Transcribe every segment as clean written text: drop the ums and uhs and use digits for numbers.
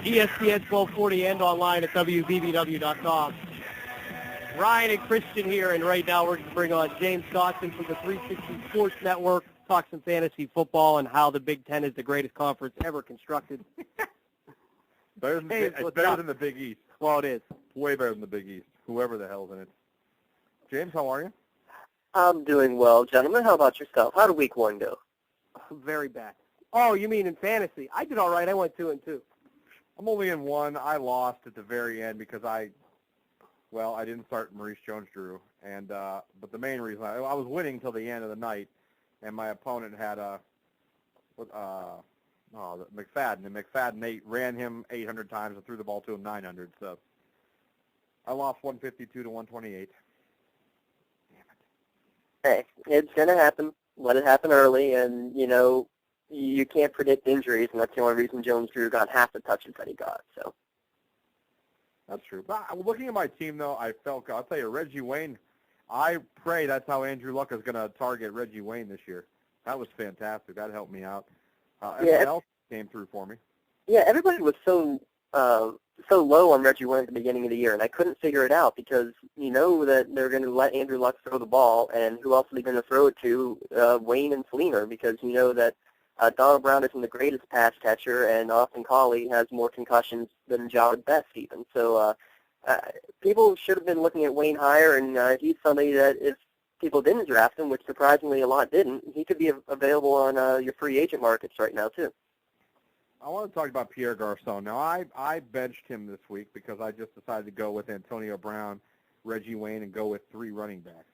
ESPN 1240 and online at WBBW.com. Ryan and Christian here, and right now we're going to bring on James Dawson from the 360 Sports Network, talk some fantasy football and how the Big Ten is the greatest conference ever constructed. It's better than the Big East. Well, it is. Way better than the Big East, whoever the hell's in it. James, how are you? I'm doing well, gentlemen. How about yourself? How did week 1 go? Very bad. Oh, you mean in fantasy? I did all right. I went 2-2. I'm only in 1. I lost at the very end because I didn't start Maurice Jones-Drew, and but the main reason I was winning until the end of the night, and my opponent had McFadden, and McFadden ran him 800 times and threw the ball to him 900. So I lost 152 to 128. Hey, it's going to happen. Let it happen early, and, you can't predict injuries, and that's the only reason Jones-Drew got half the touches that he got. So that's true. But looking at my team, though, I'll tell you, Reggie Wayne, I pray that's how Andrew Luck is going to target Reggie Wayne this year. That was fantastic. That helped me out. Everyone else came through for me. Yeah, everybody was so low on Reggie Wayne at the beginning of the year, and I couldn't figure it out because you know that they're going to let Andrew Luck throw the ball, and who else are they going to throw it to? Wayne and Fleener, because you know that Donald Brown isn't the greatest pass catcher, and Austin Collie has more concussions than Jawed Best even. So people should have been looking at Wayne higher, and he's somebody that if people didn't draft him, which surprisingly a lot didn't, he could be available on your free agent markets right now too. I want to talk about Pierre Garçon. Now, I benched him this week because I just decided to go with Antonio Brown, Reggie Wayne, and go with 3 running backs.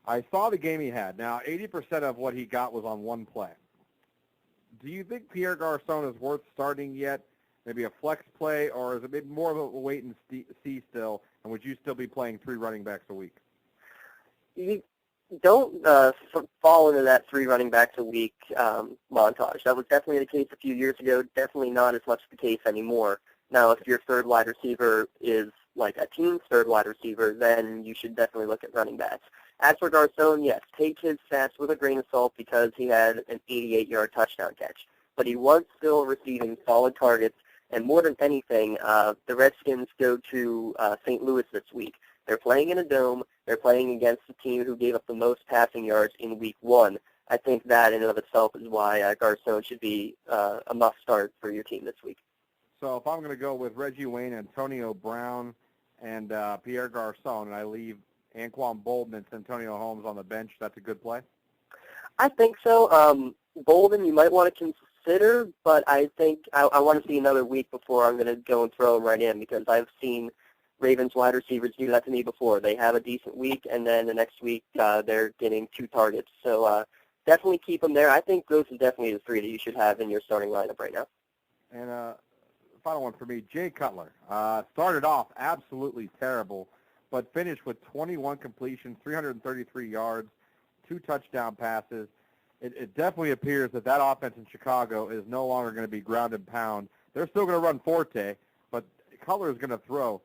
I saw the game he had. Now, 80% of what he got was on one play. Do you think Pierre Garçon is worth starting yet? Maybe a flex play, or is it maybe more of a wait and see still, and would you still be playing 3 running backs a week? You don't fall into that 3 running backs a week montage. That was definitely the case a few years ago, definitely not as much the case anymore. Now, if your third wide receiver is like a team's third wide receiver, then you should definitely look at running backs. As for Garçon, yes, take his stats with a grain of salt because he had an 88-yard touchdown catch. But he was still receiving solid targets, and more than anything, the Redskins go to St. Louis this week. They're playing in a dome. They're playing against the team who gave up the most passing yards in week 1. I think that in and of itself is why Garçon should be a must-start for your team this week. So if I'm going to go with Reggie Wayne, Antonio Brown, and Pierre Garçon, and I leave Anquan Bolden and Santonio Holmes on the bench, that's a good play? I think so. Bolden you might want to consider, but I think I want to see another week before I'm going to go and throw him right in because I've seen Ravens wide receivers do that to me before. They have a decent week, and then the next week they're getting 2 targets. So definitely keep them there. I think those are definitely the 3 that you should have in your starting lineup right now. And final one for me, Jay Cutler. Started off absolutely terrible, but finished with 21 completions, 333 yards, 2 touchdown passes. It definitely appears that offense in Chicago is no longer going to be ground and pound. They're still going to run Forte, but Cutler is going to throw.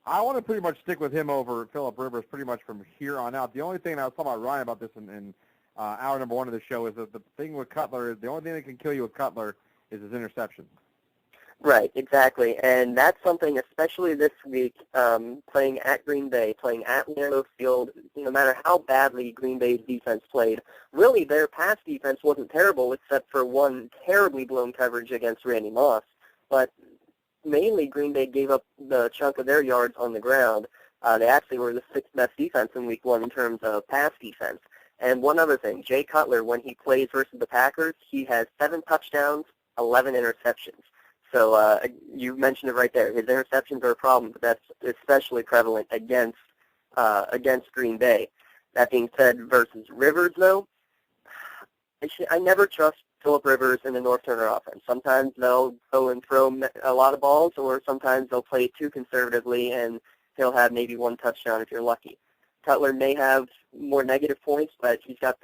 I want to pretty much stick with him over Phillip Rivers pretty much from here on out. The only thing, and I was talking about Ryan about this in hour number 1 of the show, is that the thing with Cutler is the only thing that can kill you with Cutler is his interceptions. Right, exactly. And that's something, especially this week, playing at Green Bay, playing at Lambeau Field, no matter how badly Green Bay's defense played, really their pass defense wasn't terrible except for one terribly blown coverage against Randy Moss. But mainly Green Bay gave up the chunk of their yards on the ground. They actually were the 6th best defense in week 1 in terms of pass defense. And one other thing, Jay Cutler, when he plays versus the Packers, he has 7 touchdowns, 11 interceptions. So you mentioned it right there. His interceptions are a problem, but that's especially prevalent against Green Bay. That being said, versus Rivers, though, I never trust Phillip Rivers in the North Turner offense. Sometimes they'll go and throw a lot of balls, or sometimes they'll play too conservatively, and he'll have maybe 1 touchdown if you're lucky. Cutler may have more negative points, but he's got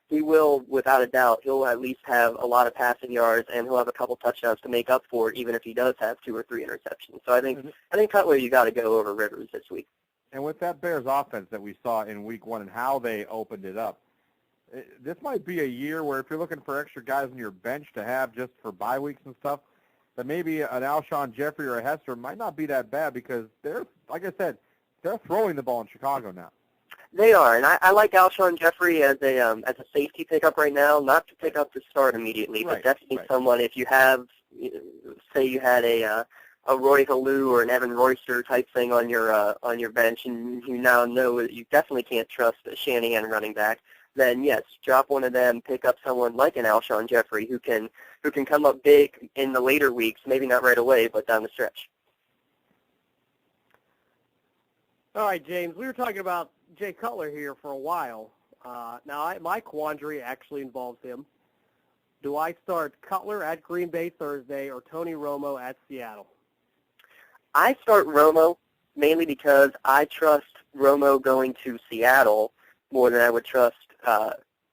he will, without a doubt, he'll at least have a lot of passing yards, and he'll have a couple touchdowns to make up for it, even if he does have 2 or 3 interceptions. So I think Cutler, you got to go over Rivers this week. And with that Bears offense that we saw in week 1 and how they opened it up, this might be a year where if you're looking for extra guys on your bench to have just for bye weeks and stuff, that maybe an Alshon Jeffrey or a Hester might not be that bad because they're, like I said, they're throwing the ball in Chicago now. They are, and I like Alshon Jeffrey as a safety pickup right now, not to pick up to start immediately, but definitely someone if you have, say you had a Roy Halou or an Evan Royster type thing on your bench, and you now know that you definitely can't trust a Shanahan running back, then yes, drop one of them, pick up someone like an Alshon Jeffrey who can come up big in the later weeks, maybe not right away, but down the stretch. All right, James, we were talking about Jay Cutler here for a while. Now, my quandary actually involves him. Do I start Cutler at Green Bay Thursday or Tony Romo at Seattle? I start Romo mainly because I trust Romo going to Seattle more than I would trust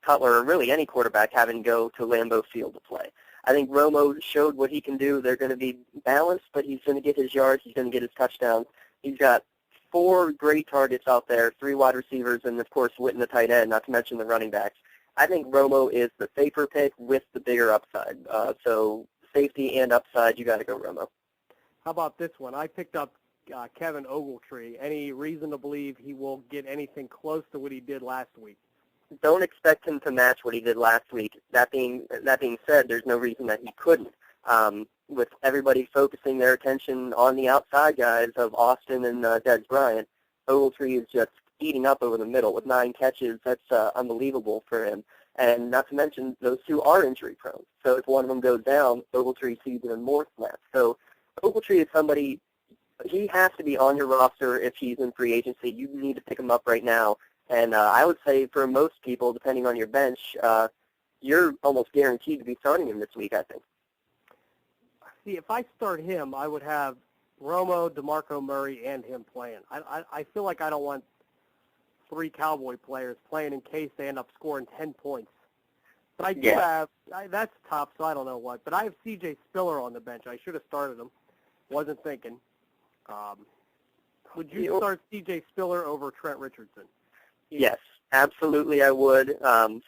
Cutler or really any quarterback having to go to Lambeau Field to play. I think Romo showed what he can do. They're going to be balanced, but he's going to get his yards. He's going to get his touchdowns. He's got 4 great targets out there, 3 wide receivers, and, of course, Witten the tight end, not to mention the running backs. I think Romo is the safer pick with the bigger upside. So safety and upside, you got to go Romo. How about this one? I picked up Kevin Ogletree. Any reason to believe he will get anything close to what he did last week? Don't expect him to match what he did last week. That being said, there's no reason that he couldn't. With everybody focusing their attention on the outside guys of Austin and Dez Bryant, Ogletree is just eating up over the middle with 9 catches. That's unbelievable for him. And not to mention, those 2 are injury prone. So if one of them goes down, Ogletree sees even more snaps. So Ogletree is somebody, he has to be on your roster if he's in free agency. You need to pick him up right now. And I would say for most people, depending on your bench, you're almost guaranteed to be starting him this week, I think. See, if I start him, I would have Romo, DeMarco Murray, and him playing. I feel like I don't want 3 Cowboy players playing in case they end up scoring 10 points. But I do have, that's tough, so I don't know what. But I have C.J. Spiller on the bench. I should have started him. Wasn't thinking. Would you start C.J. Spiller over Trent Richardson? Yes, absolutely I would.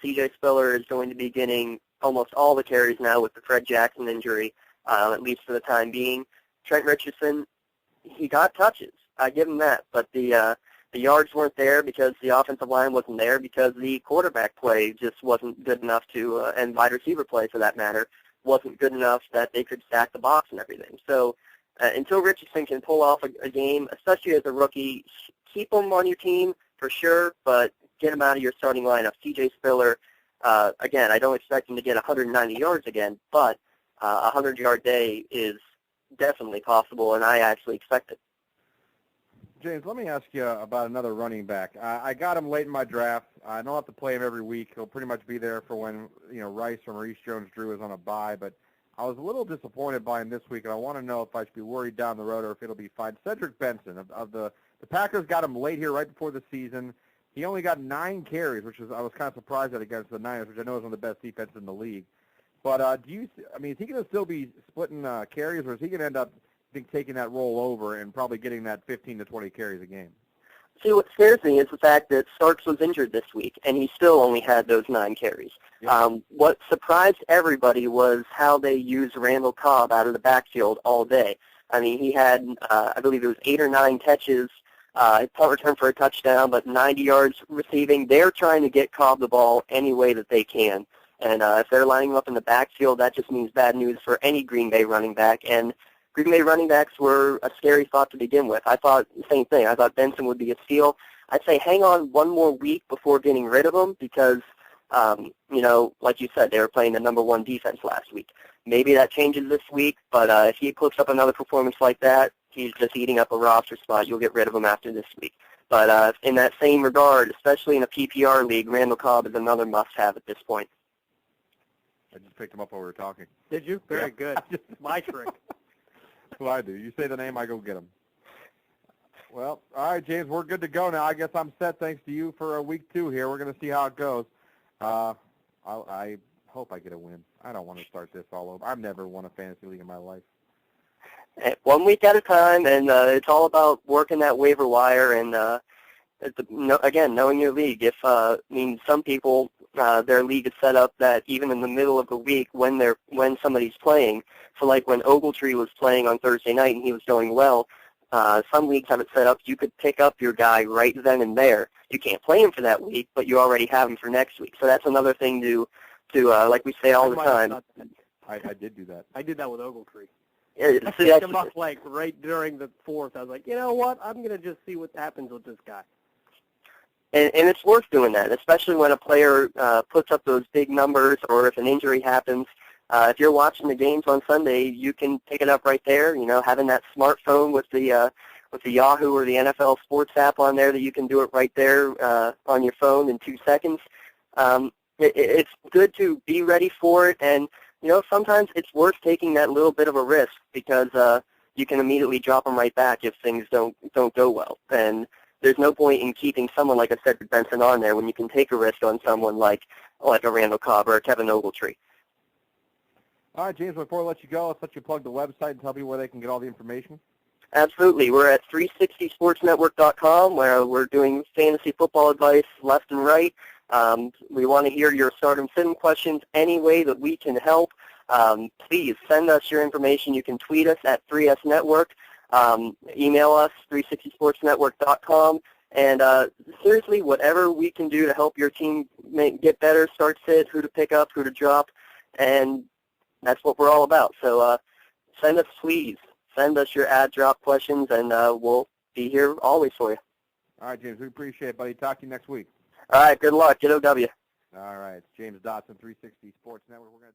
C.J. Spiller is going to be getting almost all the carries now with the Fred Jackson injury, at least for the time being. Trent Richardson, he got touches. I give him that. But the yards weren't there because the offensive line wasn't there because the quarterback play just wasn't good enough to, and wide receiver play for that matter, wasn't good enough that they could stack the box and everything. So until Richardson can pull off a game, especially as a rookie, keep him on your team for sure, but get him out of your starting lineup. C.J. Spiller, again, I don't expect him to get 190 yards again, but a 100-yard day is definitely possible, and I actually expect it. James, let me ask you about another running back. I got him late in my draft. I don't have to play him every week. He'll pretty much be there for when Rice or Maurice Jones-Drew is on a bye, but I was a little disappointed by him this week, and I want to know if I should be worried down the road or if it'll be fine. Cedric Benson of the Packers got him late here right before the season. He only got 9 carries, which I was kind of surprised at against the Niners, which I know is one of the best defenses in the league. But is he going to still be splitting carries, or is he going to end up taking that role over and probably getting that 15 to 20 carries a game? See, what scares me is the fact that Starks was injured this week, and he still only had those 9 carries. Yeah. What surprised everybody was how they used Randall Cobb out of the backfield all day. I mean, he had, I believe it was 8 or 9 catches, punt return for a touchdown, but 90 yards receiving. They're trying to get Cobb the ball any way that they can. And if they're lining him up in the backfield, that just means bad news for any Green Bay running back. And Green Bay running backs were a scary thought to begin with. I thought the same thing. I thought Benson would be a steal. I'd say hang on one more week before getting rid of him because, like you said, they were playing the number 1 defense last week. Maybe that changes this week, but if he puts up another performance like that, he's just eating up a roster spot. You'll get rid of him after this week. But in that same regard, especially in a PPR league, Randall Cobb is another must-have at this point. I just picked him up while we were talking. Did you? Very good. My trick. That's what I do. You say the name, I go get him. Well, all right, James, we're good to go now. I guess I'm set thanks to you for week 2 here. We're going to see how it goes. I hope I get a win. I don't want to start this all over. I've never won a fantasy league in my life. 1 week at a time, and it's all about working that waiver wire and Again, knowing your league. If I mean, some people, their league is set up that even in the middle of the week when somebody's playing, so like when Ogletree was playing on Thursday night and he was doing well, some leagues have it set up you could pick up your guy right then and there. You can't play him for that week, but you already have him for next week. So that's another thing to like we say all the time. I did do that. I did that with Ogletree. I picked him up like right during the fourth. I was like, you know what? I'm going to just see what happens with this guy. And it's worth doing that, especially when a player puts up those big numbers or if an injury happens. If you're watching the games on Sunday, you can pick it up right there. Having that smartphone with the Yahoo or the NFL Sports app on there that you can do it right there on your phone in 2 seconds. It's good to be ready for it, and sometimes it's worth taking that little bit of a risk because you can immediately drop them right back if things don't go well. And there's no point in keeping someone like a Cedric Benson on there when you can take a risk on someone like a Randall Cobb or a Kevin Ogletree. All right, James, before I let you go, let's let you plug the website and tell people where they can get all the information. Absolutely. We're at 360sportsnetwork.com where we're doing fantasy football advice left and right. We want to hear your start and sit-in questions any way that we can help. Please send us your information. You can tweet us at 3S Network. Email us, 360sportsnetwork.com. And seriously, whatever we can do to help your team get better, start sit, who to pick up, who to drop, and that's what we're all about. So send us, please. Send us your ad drop questions, and we'll be here always for you. All right, James, we appreciate it, buddy. Talk to you next week. All right, good luck. Get OW. All right, it's James Dotson, 360 Sports Network. We're going to